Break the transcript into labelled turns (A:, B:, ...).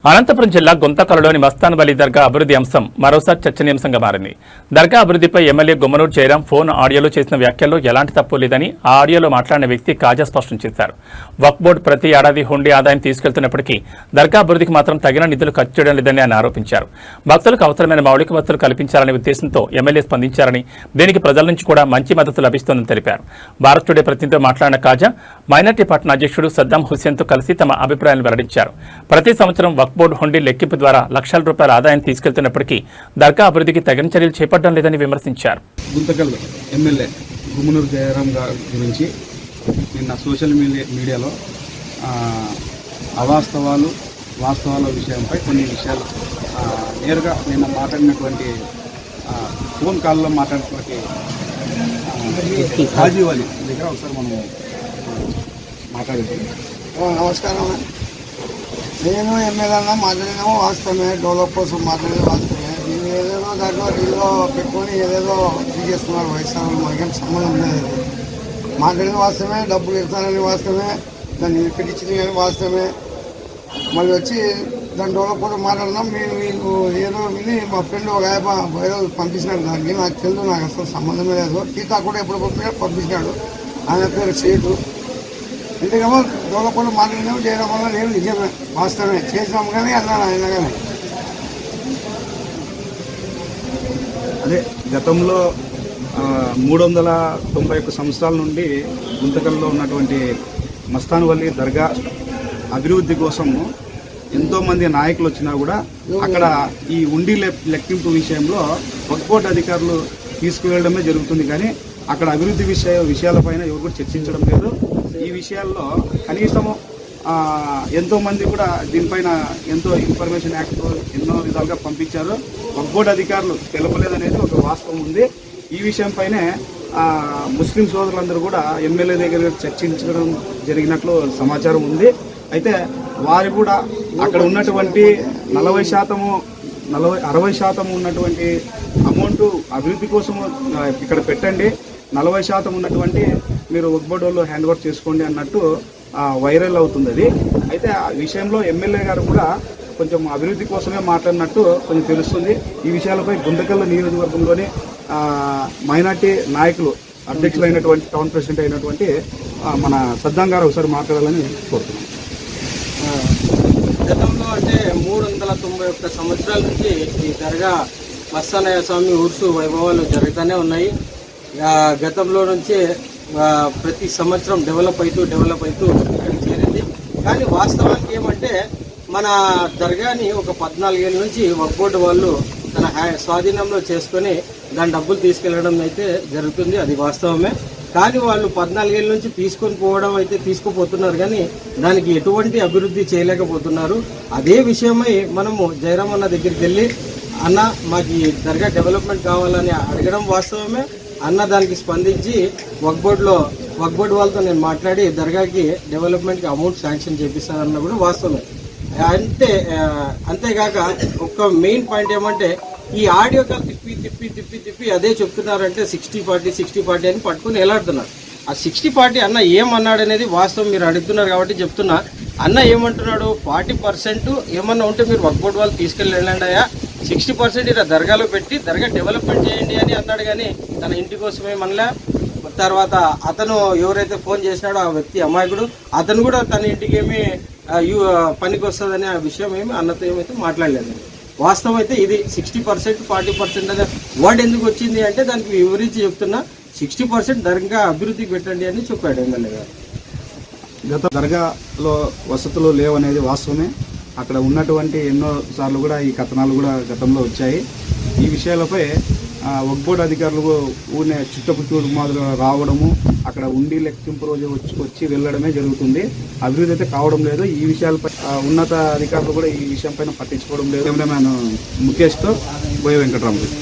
A: అనంతపురం జిల్లా గుంతకలలోని మస్తాన్ వలీ దర్గా అభివృద్ధి అంశం మరోసారి చర్చనీయాంశంగా మారింది. దర్గా అభివృద్ధిపై ఎమ్మెల్యే గుమ్మనూరు జయరాం ఫోన్ ఆడియోలో చేసిన వ్యాఖ్యల్లో ఎలాంటి తప్పు లేదని ఆ ఆడియోలో మాట్లాడిన వ్యక్తి కాజా స్పష్టం చేశారు. వక్ఫ్ బోర్డు ప్రతి ఏడాది హుండీ ఆదాయం తీసుకెళ్తున్నప్పటికీ దర్గా అభివృద్ధికి మాత్రం తగిన నిధులు ఖర్చు చేయడం లేదని ఆయన ఆరోపించారు. భక్తులకు అవసరమైన మౌలిక వసతులు కల్పించాలనే ఉద్దేశంతో ఎమ్మెల్యే స్పందించారని, దీనికి ప్రజల నుంచి కూడా మంచి మద్దతు లభిస్తోందని తెలిపారు. భారత్ టుడే ప్రతినిధితో మాట్లాడిన కాజా మైనార్టీ పార్టీ అధ్యక్షుడు సద్దాం హుస్సేన్తో కలిసి తమ అభిప్రాయాలను వెల్లడించారు. ప్రతి సంవత్సరం వక్ఫ్ బోర్డు హుండీ లెక్కింపు ద్వారా లక్షల రూపాయల ఆదాయం తీసుకెళ్తున్నప్పటికీ దర్గా అభివృద్ధికి తగిన చర్యలు చేపట్టడం లేదని విమర్శించారు.
B: గుంతకల్ ఎమ్మెల్యే గుమ్మనూరు జయరాం గారి గురించి నిన్న సోషల్ మీడియాలో అవాస్తవాలు వాస్తవాల విషయంపై కొన్ని విషయాలు నేరుగా నిన్న మాట్లాడినటువంటి ఫోన్ కాల్లో మాట్లాడినటువంటి హాజీ వలీ దగ్గర ఒకసారి మనం మాట్లాడేది.
C: నమస్కారం. నేను ఎమ్మెల్యేగా మాట్లాడినాము వాస్తవమే, డెవలప్ కోసం మాట్లాడేది వాస్తవమే. దీన్ని ఏదేదో దాంట్లో దీనిలో పెట్టుకొని ఏదేదో తీసుకున్నారు వైఎస్ఆర్, మనకేం సంబంధం లేదు. మాట్లాడేది వాస్తవమే, డబ్బులు ఇస్తానని వాస్తవమే, దాన్ని పెట్టించింది కానీ వాస్తవమే. మళ్ళీ వచ్చి దాని డెవలప్ కోసం మాట్లాడినాం. మీకు ఏదో విని మా ఫ్రెండ్ ఒక ఆయన పంపించినాడు, దానికి నాకు తెలుసు, నాకు అసలు సంబంధమే లేదు. టీకా కూడా ఎప్పుడు పంపించినాడు, ఆయన పేరు సేటు. ఎందుకేమో డెవలప్మెంట్ మాట్లాడినాము చేయడం వల్ల నేను నిజమే వాస్తవమే చేసినాము కానీ అన్నాను ఆయన కానీ.
B: అదే గతంలో 391 సంవత్సరాల నుండి గుంతకల్లో ఉన్నటువంటి మస్తాన్ వలీ దర్గా అభివృద్ధి కోసము ఎంతోమంది నాయకులు వచ్చినా కూడా అక్కడ ఈ ఉండి లెక్కింపు విషయంలో వక్ఫ్ బోర్డు అధికారులు తీసుకువెళ్ళడమే జరుగుతుంది, కానీ అక్కడ అభివృద్ధి విషయాలపైన ఎవరు కూడా చర్చించడం లేదు. ఈ విషయాల్లో కనీసము ఎంతోమంది కూడా దీనిపైన ఎంతో ఇన్ఫర్మేషన్ యాక్ట్ ఎన్నో విధాలుగా పంపించారు. వక్ఫ్ బోర్డు అధికారులు తెలపలేదనేది ఒక వాస్తవం ఉంది. ఈ విషయంపైనే ముస్లిం సోదరులందరూ కూడా ఎమ్మెల్యే దగ్గర చర్చించడం జరిగినట్లు సమాచారం ఉంది. అయితే వారు కూడా అక్కడ ఉన్నటువంటి 60% ఉన్నటువంటి అమౌంట్ అభివృద్ధి కోసము ఇక్కడ పెట్టండి, 40% ఉన్నటువంటి మీరు వక్ఫ్ బోర్డు వాళ్ళు హ్యాండ్ ఓవర్ చేసుకోండి అన్నట్టు వైరల్ అవుతుంది అది. అయితే ఆ విషయంలో ఎమ్మెల్యే గారు కూడా కొంచెం అభివృద్ధి కోసమే మాట్లాడినట్టు కొంచెం తెలుస్తుంది. ఈ విషయాలపై గుంతకల్ నియోజకవర్గంలోని మైనార్టీ నాయకులు అధ్యక్షులైనటువంటి టౌన్ ప్రెసిడెంట్ అయినటువంటి మన సద్దాం గారు ఒకసారి మాట్లాడాలని కోరుతున్నాం.
D: గతంలో అంటే 391 సంవత్సరాల నుంచి ఈ దర్గా మస్తానయ్య స్వామి ఉర్సు వైభవాలు జరుగుతూనే ఉన్నాయి. గతంలో నుంచే ప్రతి సంవత్సరం డెవలప్ అవుతూ ఇక్కడికి చేరింది. కానీ వాస్తవానికి ఏమంటే మన దర్గాని ఒక 14 ఏళ్ళ నుంచి వక్ఫ్ బోర్డు వాళ్ళు తన స్వాధీనంలో చేసుకొని దాని డబ్బులు తీసుకెళ్లడం అయితే జరుగుతుంది, అది వాస్తవమే. కానీ వాళ్ళు 14 ఏళ్ళ నుంచి తీసుకుపోతున్నారు, కానీ దానికి ఎటువంటి అభివృద్ధి చేయలేకపోతున్నారు. అదే విషయమై మనము జయరాం అన్న దగ్గరికి వెళ్ళి అన్న మాకు ఈ దర్గా డెవలప్మెంట్ కావాలని అడగడం వాస్తవమే. అన్న దానికి స్పందించి వక్ఫ్ బోర్డు వాళ్ళతో నేను మాట్లాడి దర్గాకి డెవలప్మెంట్కి అమౌంట్ శాంక్షన్ చేపిస్తానన్న కూడా వాస్తవమే. అంతేగాక ఒక మెయిన్ పాయింట్ ఏమంటే ఈ ఆడియో కాల్ తిప్పి అదే చెప్తున్నారంటే 60-40 అని పట్టుకుని ఎలాడుతున్నారు. ఆ 60-40 అన్న ఏమన్నాడు అనేది వాస్తవం. మీరు అడుగుతున్నారు కాబట్టి చెప్తున్నా. అన్న ఏమంటున్నాడు, 40% ఏమన్నా ఉంటే మీరు వక్ఫ్ బోర్డు వాళ్ళు తీసుకెళ్ళండి అయ్యా, 60% ఇలా దర్గాలో పెట్టి దర్గా డెవలప్మెంట్ చేయండి అని అన్నాడు. కానీ తన ఇంటి కోసమే మనలే. తర్వాత అతను ఎవరైతే ఫోన్ చేసినాడో ఆ వ్యక్తి అమాయకుడు, అతను కూడా తన ఇంటికి ఏమి పనికి వస్తుందనే ఆ విషయం ఏమి అన్నతో ఏమైతే మాట్లాడలేదు. వాస్తవం అయితే ఇది 60% 40% అనే వర్డ్ ఎందుకు వచ్చింది అంటే దానికి వివరించి చెప్తున్నా. 60% దర్గా అభివృద్ధికి పెట్టండి అని చెప్పాడు ఎమ్మెల్యే గారు.
B: గత దర్గాలో వసతులు లేవనేది వాస్తవమే. అక్కడ ఉన్నటువంటి ఎన్నో సార్లు కూడా ఈ కథనాలు కూడా గతంలో వచ్చాయి. ఈ విషయాలపై వక్ఫ్ బోర్డు అధికారులు ఊరినే చుట్టపుచూడు మాదిరి రావడము, అక్కడ ఉండి లెక్కింపు రోజు వచ్చి వెళ్ళడమే జరుగుతుంది. అభివృద్ధి అయితే కావడం లేదు. ఈ విషయాలపై ఉన్నత అధికారులు కూడా ఈ విషయం పైన పట్టించుకోవడం లేదు. కెమెరామ్యాన్ ముఖేష్తో బోయ వెంకటరామరెడ్డి.